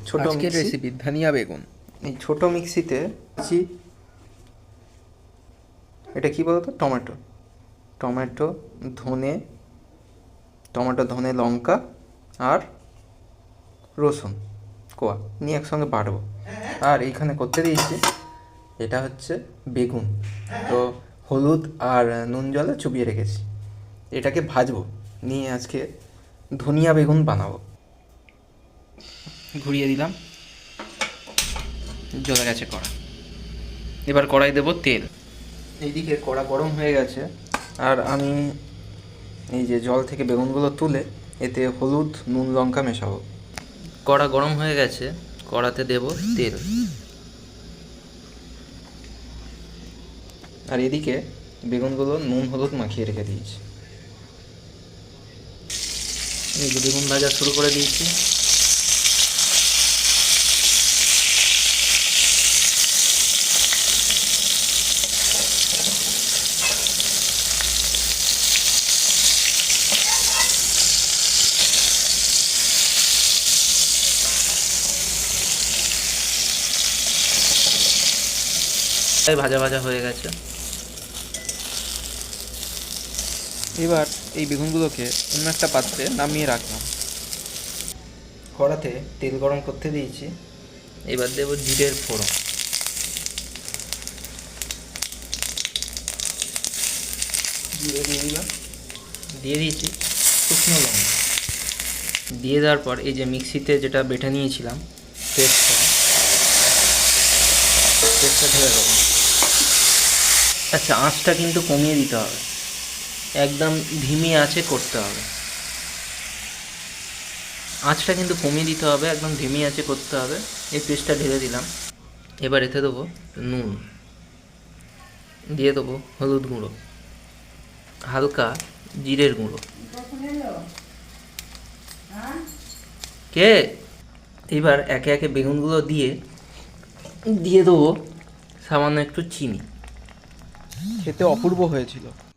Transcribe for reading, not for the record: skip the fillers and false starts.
ছোট আজকের mixie. Recipe ধনিয়া বেগুন। এই ছোট মিক্সিতে এটা কি বলতো, টমেটো, টমেটো ধনে টমেটো ধনে লঙ্কা আর রসুন কোয়া নিয়ে একসঙ্গে বাটবো। আর এইখানে করতে দিয়েছি, এটা হচ্ছে বেগুন, তো হলুদ আর নুন জলে চুবিয়ে রেখেছি। এটাকে ভাজবো, নিয়ে আজকে ধনিয়া বেগুন বানাবো। ঘুরিয়ে দিলাম, জ্বলে গেছে কড়া। এবার কড়াই দেবো তেল। এইদিকে কড়া গরম হয়ে গেছে, আর আমি এই যে জল থেকে বেগুনগুলো তুলে এতে হলুদ নুন লঙ্কা মেশাবো। কড়া গরম হয়ে গেছে, কড়াতে দেব তেল। আর এদিকে বেগুনগুলো নুন হলুদ মাখিয়ে রেখে দিয়েছি। এই যে বেগুন ভাজা শুরু করে দিয়েছি। ভাজা ভাজা হয়ে গেছে। এবার এই বেগুনগুলোকে অন্য একটা পাত্রে নামিয়ে রাখলাম। কড়াতে তেল গরম করতে দিয়েছি। এবার দেব জিরের ফোড়ন। জিরে দিয়ে দিলাম, দিয়ে দিয়েছি শুকনো লঙ্কা। দিয়ে দেওয়ার পর এই যে মিক্সিতে যেটা বেটে নিয়েছিলাম পেস্টটা ঢেলে দেবো। আচ্ছা, আঁচটা কিন্তু কমিয়ে দিতে হবে, একদম ধিমি আঁচে করতে হবে। আঁচটা কিন্তু কমিয়ে দিতে হবে, একদম ধিমি আঁচে করতে হবে। এই পেস্টটা ঢেলে দিলাম। এবার এতে দেবো নুন, দিয়ে দেবো হলুদ গুঁড়ো, হালকা জিরের গুঁড়ো। কে এবার একে একে বেগুনগুলো দিয়ে দেবো সামান্য একটু চিনি। খেতে অপূর্ব হয়েছিল।